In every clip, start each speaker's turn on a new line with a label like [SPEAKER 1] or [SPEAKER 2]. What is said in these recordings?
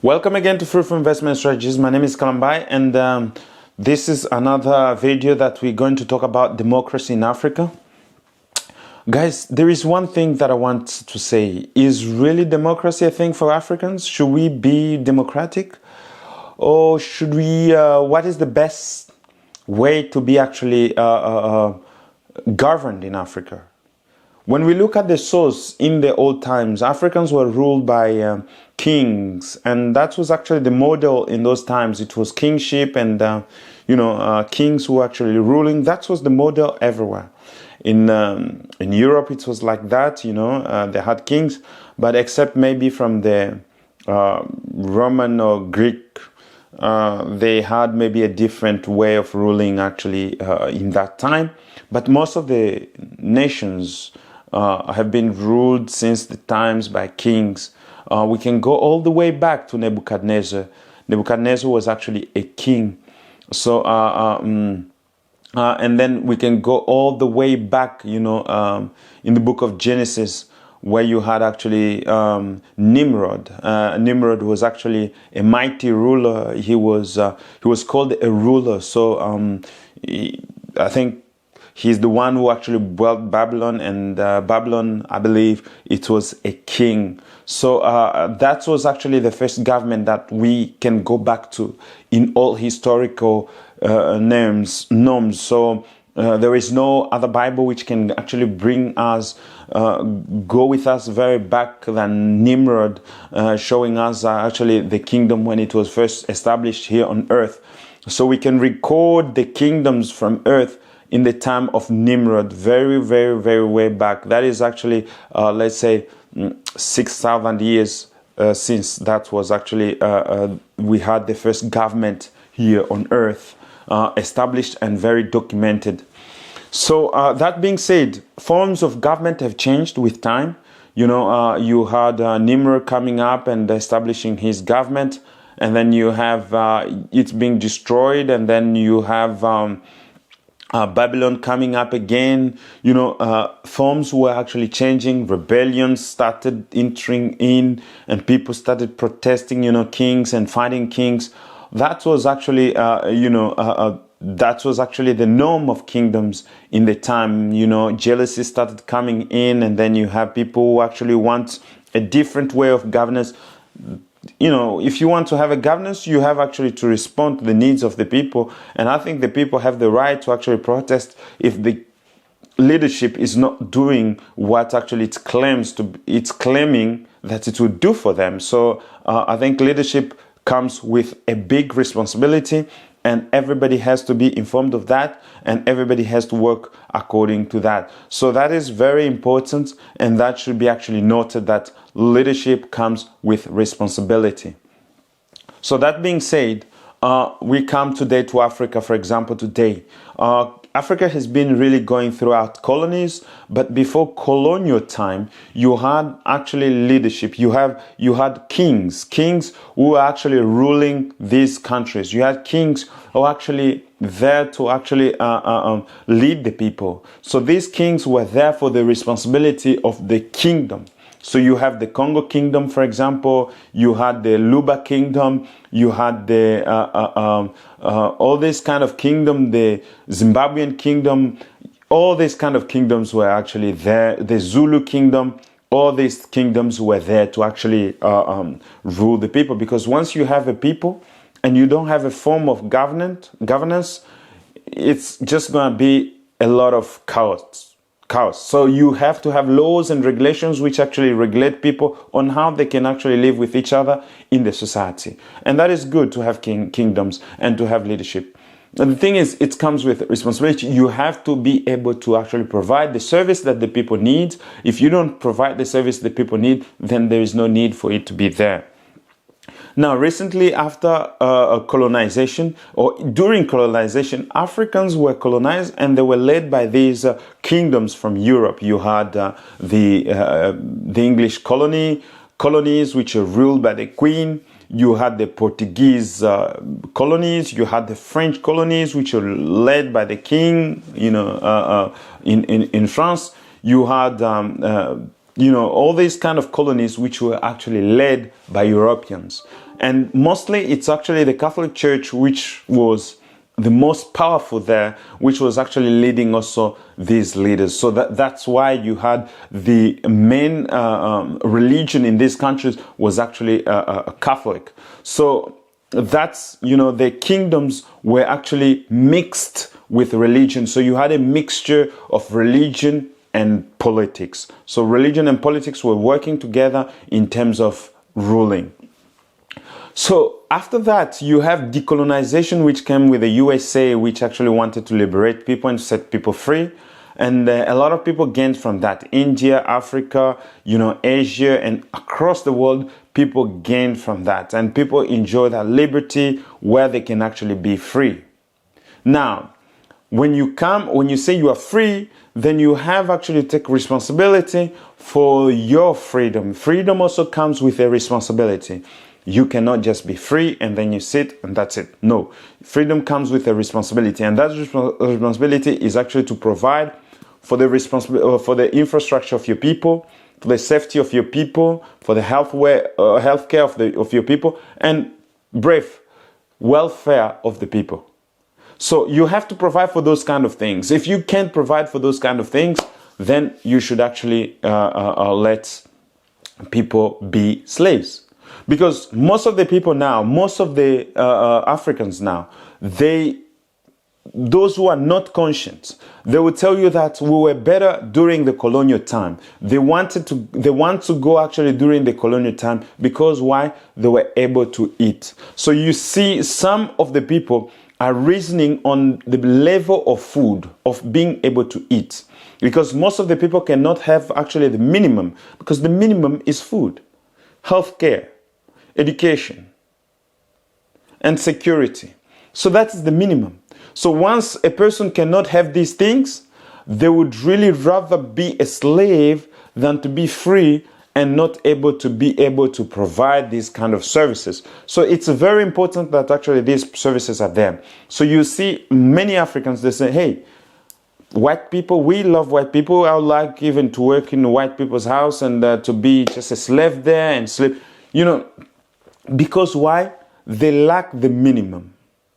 [SPEAKER 1] Welcome again to Fruitful Investment Strategies. My name is Kalambai, and this is another video that we're going to talk about democracy in Africa. Guys, there is one thing that I want to say. Is really democracy a thing for Africans? Should we be democratic? Or should we, what is the best way to be actually governed in Africa? When we look at the source in the old times, Africans were ruled by kings, and that was actually the model in those times. It was kingship, and kings who were actually ruling. That was the model everywhere. In Europe, it was like that. They had kings, but except maybe from the Roman or Greek, they had maybe a different way of ruling actually in that time. But most of the nations have been ruled since the times by kings. We can go all the way back to Nebuchadnezzar. Nebuchadnezzar was actually a king. So, and then we can go all the way back, in the book of Genesis, where you had actually Nimrod. Nimrod was actually a mighty ruler. He was called a ruler. So I think he's the one who actually built Babylon, and Babylon, I believe, it was a king. So that was actually the first government that we can go back to in all historical norms. So there is no other Bible which can actually bring us, go with us very back than Nimrod, showing us actually the kingdom when it was first established here on earth. So we can record the kingdoms from earth in the time of Nimrod, very, very, very way back. That is actually, let's say, 6,000 years since that was actually, we had the first government here on earth, established and very documented. So that being said, forms of government have changed with time. You had Nimrod coming up and establishing his government, and then you have it being destroyed, and then you have Babylon coming up again. Forms were actually changing. Rebellions started entering in, and people started protesting, kings and fighting kings. That was actually, that was actually the norm of kingdoms in the time. Jealousy started coming in, and then you have people who actually want a different way of governance. If you want to have a governance, you have actually to respond to the needs of the people. And I think the people have the right to actually protest if the leadership is not doing what actually it's claiming that it would do for them. So I think leadership comes with a big responsibility, and everybody has to be informed of that, and everybody has to work according to that. So that is very important, and that should be actually noted, that leadership comes with responsibility. So that being said, we come today to Africa, for example, today. Africa has been really going throughout colonies, but before colonial time, you had actually leadership. You had kings who were actually ruling these countries. You had kings who were actually there to actually lead the people. So these kings were there for the responsibility of the kingdom. So you have the Congo kingdom, for example. You had the Luba kingdom. You had the all this kind of kingdom, the Zimbabwean kingdom. All these kind of kingdoms were actually there. The Zulu kingdom. All these kingdoms were there to actually rule the people. Because once you have a people and you don't have a form of governance, it's just going to be a lot of chaos. So you have to have laws and regulations which actually regulate people on how they can actually live with each other in the society. And that is good to have kingdoms and to have leadership. And the thing is, it comes with responsibility. You have to be able to actually provide the service that the people need. If you don't provide the service the people need, then there is no need for it to be there. Now, recently, after colonization, or during colonization, Africans were colonized, and they were led by these kingdoms from Europe. You had the English colonies, which are ruled by the Queen. You had the Portuguese colonies. You had the French colonies, which are led by the King. In France, you had all these kind of colonies which were actually led by Europeans. And mostly it's actually the Catholic Church which was the most powerful there, which was actually leading also these leaders. So that's why you had the main religion in these countries was actually a Catholic. So that's, the kingdoms were actually mixed with religion. So you had a mixture of religion and politics. So religion and politics were working together in terms of ruling. So after that, you have decolonization, which came with the USA, which actually wanted to liberate people and set people free. And a lot of people gained from that. India, Africa, Asia, and across the world, people gained from that. And people enjoy that liberty where they can actually be free. Now, when you say you are free, then you have actually to take responsibility for your freedom. Freedom also comes with a responsibility. You cannot just be free and then you sit and that's it. No, freedom comes with a responsibility, and that responsibility is actually to provide for the infrastructure of your people, for the safety of your people, for the healthcare of your people, and welfare of the people. So you have to provide for those kind of things. If you can't provide for those kind of things, then you should actually let people be slaves. Because most of the people now, most of the Africans now, those who are not conscious, they will tell you that we were better during the colonial time. They want to go actually during the colonial time because why? They were able to eat. So you see, some of the people are reasoning on the level of food, of being able to eat. Because most of the people cannot have actually the minimum, because the minimum is food, healthcare, education, and security. So that is the minimum. So once a person cannot have these things, they would really rather be a slave than to be free and not able to provide these kind of services. So it's very important that actually these services are there. So you see many Africans, they say, hey, white people, we love white people. I would like even to work in white people's house and to be just a slave there and sleep. Because why? They lack the minimum.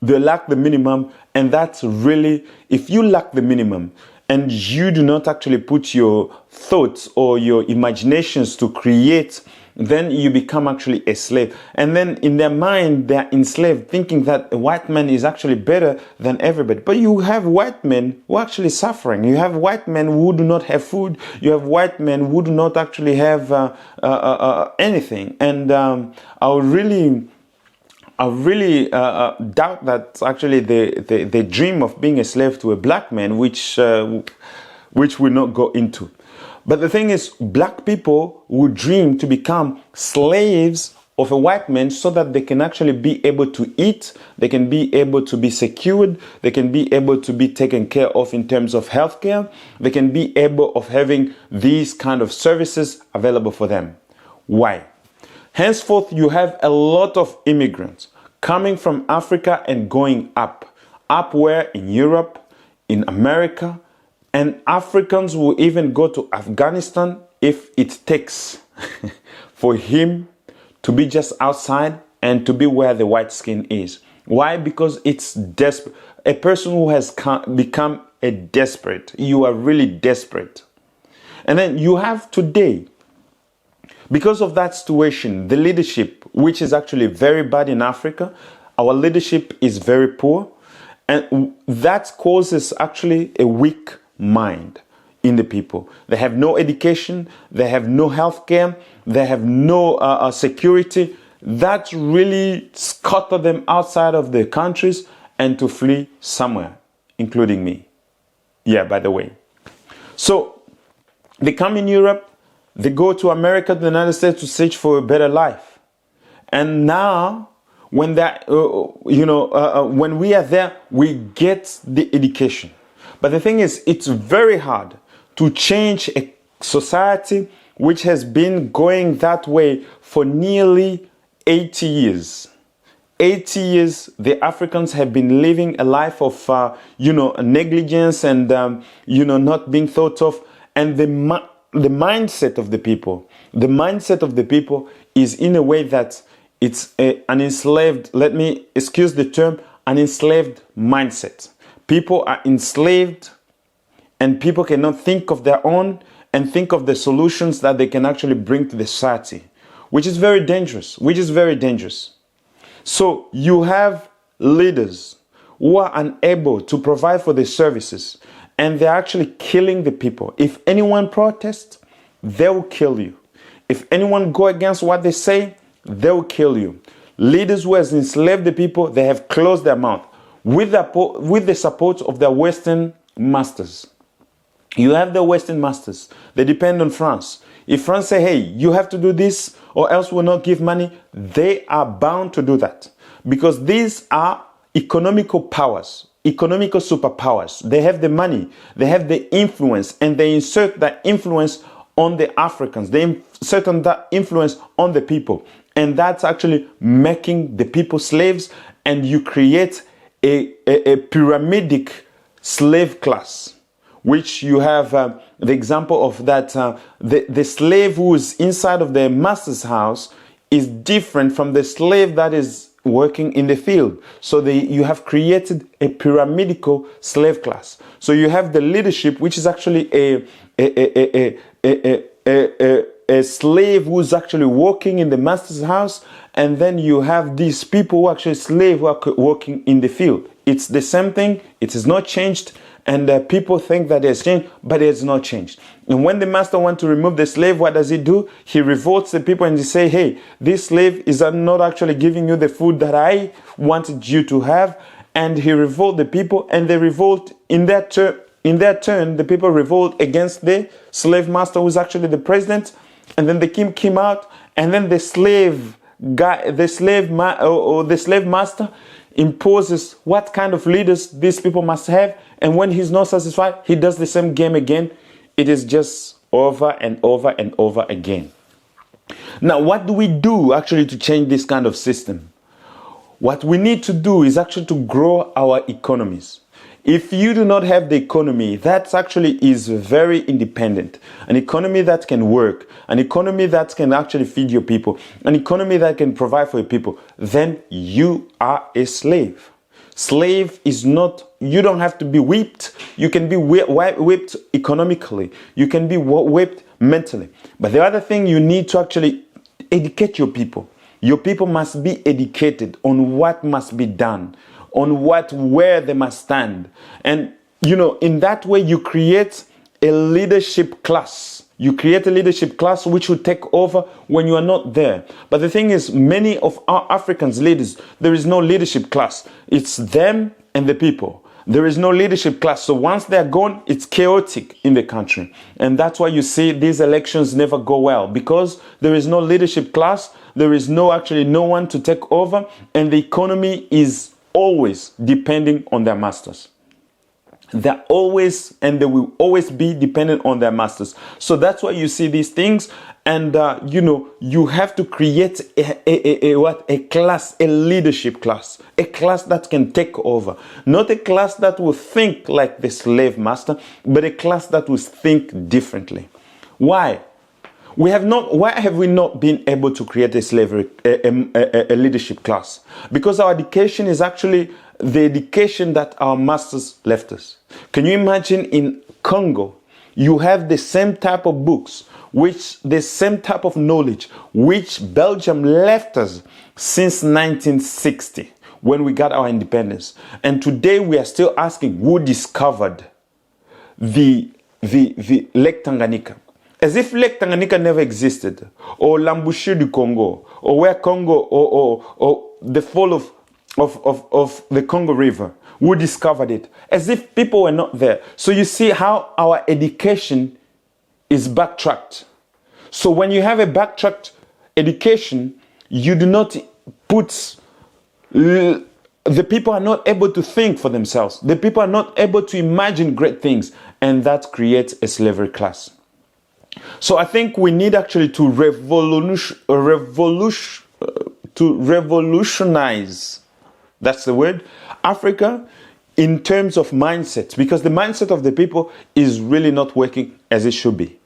[SPEAKER 1] They lack the minimum, and that's really, if you lack the minimum and you do not actually put your thoughts or your imaginations to create, then you become actually a slave. And then in their mind, they're enslaved, thinking that a white man is actually better than everybody. But you have white men who are actually suffering. You have white men who do not have food. You have white men who do not actually have anything. And I really doubt that actually the dream of being a slave to a black man, which we'll not go into. But the thing is, black people would dream to become slaves of a white man so that they can actually be able to eat, they can be able to be secured, they can be able to be taken care of in terms of healthcare, they can be able of having these kind of services available for them. Why? Henceforth, you have a lot of immigrants coming from Africa and going up where? In Europe, in America, and Africans will even go to Afghanistan if it takes for him to be just outside and to be where the white skin is. Why? Because it's desperate. A person who has become a desperate, you are really desperate. And then you have today, because of that situation, the leadership, which is actually very bad in Africa, our leadership is very poor, and that causes actually a weak mind in the people. They have no education, they have no healthcare, they have no security. That really scatter them outside of their countries and to flee somewhere, including me. Yeah, by the way. So they come in Europe, they go to America, the United States to search for a better life. And now, when when we are there, we get the education. But the thing is, it's very hard to change a society which has been going that way for nearly 80 years. 80 years, the Africans have been living a life of, negligence and, not being thought of. And the mindset of the people. The mindset of the people is in a way that it's an enslaved, let me excuse the term, an enslaved mindset. People are enslaved and people cannot think of their own and think of the solutions that they can actually bring to the society, which is very dangerous, So you have leaders who are unable to provide for the services and they're actually killing the people. If anyone protests, they will kill you. If anyone go against what they say, they will kill you. Leaders who have enslaved the people, they have closed their mouth with the support of their Western masters. You have the Western masters. They depend on France. If France say, hey, you have to do this or else we'll not give money, they are bound to do that. Because these are economical powers, economical superpowers. They have the money, they have the influence, and they insert that influence on the Africans. They insert that influence on the people. And that's actually making the people slaves, and you create a pyramidic slave class, which you have the example of that the slave who is inside of the master's house is different from the slave that is working in the field. So you have created a pyramidical slave class. So you have the leadership, which is actually a slave who's actually working in the master's house, and then you have these people who are actually slaves who are working in the field. It's the same thing. It has not changed, and people think that it has changed, but it has not changed. And when the master wants to remove the slave, what does he do? He revolts the people and he say, hey, this slave is not actually giving you the food that I wanted you to have. And he revolt the people, and they revolt in their turn. In their turn, the people revolt against the slave master, who's actually the president. And then the king came out, and then the slave master imposes what kind of leaders these people must have. And when he's not satisfied, he does the same game again. It is just over and over and over again. Now, what do we do actually to change this kind of system? What we need to do is actually to grow our economies. If you do not have the economy that actually is very independent, an economy that can work, an economy that can actually feed your people, an economy that can provide for your people, then you are a slave. Slave is not, you don't have to be whipped. You can be whipped economically. You can be whipped mentally. But the other thing, you need to actually educate your people. Your people must be educated on what must be done, on where they must stand. And, in that way, you create a leadership class. You create a leadership class which will take over when you are not there. But the thing is, many of our Africans leaders, there is no leadership class. It's them and the people. There is no leadership class. So once they're gone, it's chaotic in the country. And that's why you see these elections never go well, because there is no leadership class. There is no one to take over. And the economy is always depending on their masters. They're always, and they will always be dependent on their masters. So that's why you see these things. And, you have to create a class, a leadership class, a class that can take over. Not a class that will think like the slave master, but a class that will think differently. Why? Why have we not been able to create a leadership class? Because our education is actually the education that our masters left us. Can you imagine in Congo, you have the same type of books, the same type of knowledge, which Belgium left us since 1960, when we got our independence. And today we are still asking who discovered the Lake Tanganyika. As if Lake Tanganyika never existed, or l'embouchure du Congo, or where Congo, or the fall of the Congo River, who discovered it, as if people were not there. So you see how our education is backtracked. So when you have a backtracked education, you do not put, the people are not able to think for themselves. The people are not able to imagine great things, and that creates a slavery class. So I think we need actually to revolutionize, that's the word, Africa in terms of mindset, because the mindset of the people is really not working as it should be.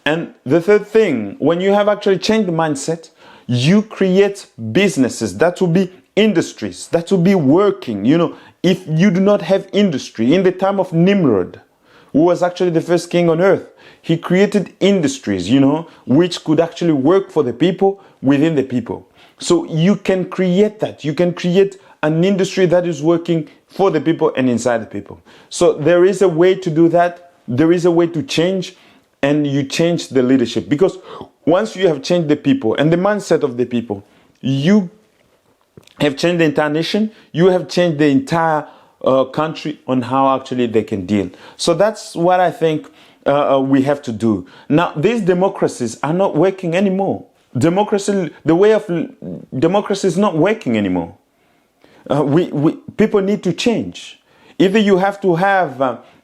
[SPEAKER 1] And the third thing, when you have actually changed the mindset, you create businesses that will be industries, that will be working. You know, if you do not have industry, in the time of Nimrod, who was actually the first king on earth, he created industries, you know, which could actually work for the people within the people. So you can create that. You can create an industry that is working for the people and inside the people. So there is a way to do that. There is a way to change, and you change the leadership. Because once you have changed the people and the mindset of the people, you have changed the entire nation. You have changed the entire country on how actually they can deal. So that's what I think we have to do. Now, these democracies are not working anymore. Democracy, the way of democracy is not working anymore. People need to change. Either you have to have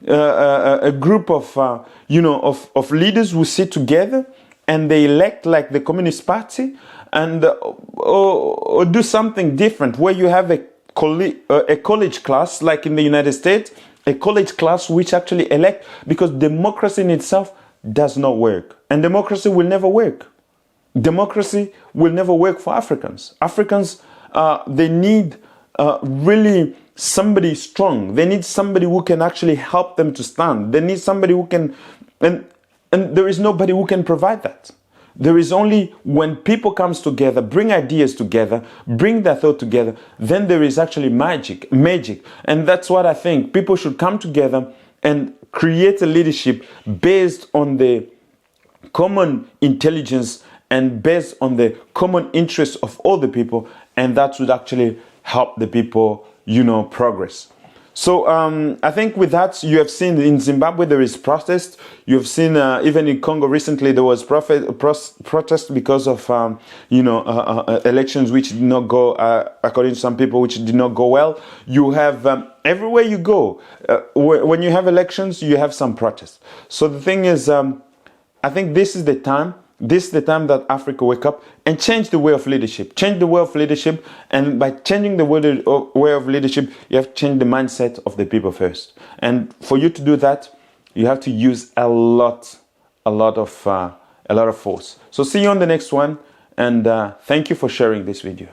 [SPEAKER 1] a group of of leaders who sit together and they elect like the Communist Party, and or do something different where you have a college class, like in the United States, a college class which actually elect, because democracy in itself does not work, and democracy will never work. Democracy will never work for Africans. Africans, they need really somebody strong. They need somebody who can actually help them to stand. They need somebody who can, and there is nobody who can provide that. There is only when people comes together, bring ideas together, bring their thought together, then there is actually magic. And that's what I think. People should come together and create a leadership based on the common intelligence and based on the common interests of all the people, and that would actually help the people, progress. So I think with that, you have seen in Zimbabwe there is protest. You have seen even in Congo recently there was protest because of elections which did not go according to some people, which did not go well. You have everywhere you go, when you have elections, you have some protest. So the thing is, I think this is the time. This is the time that Africa wake up and change the way of leadership. Change the way of leadership, and by changing the way of leadership, you have to change the mindset of the people first. And for you to do that, you have to use a lot of force. So see you on the next one, and thank you for sharing this video.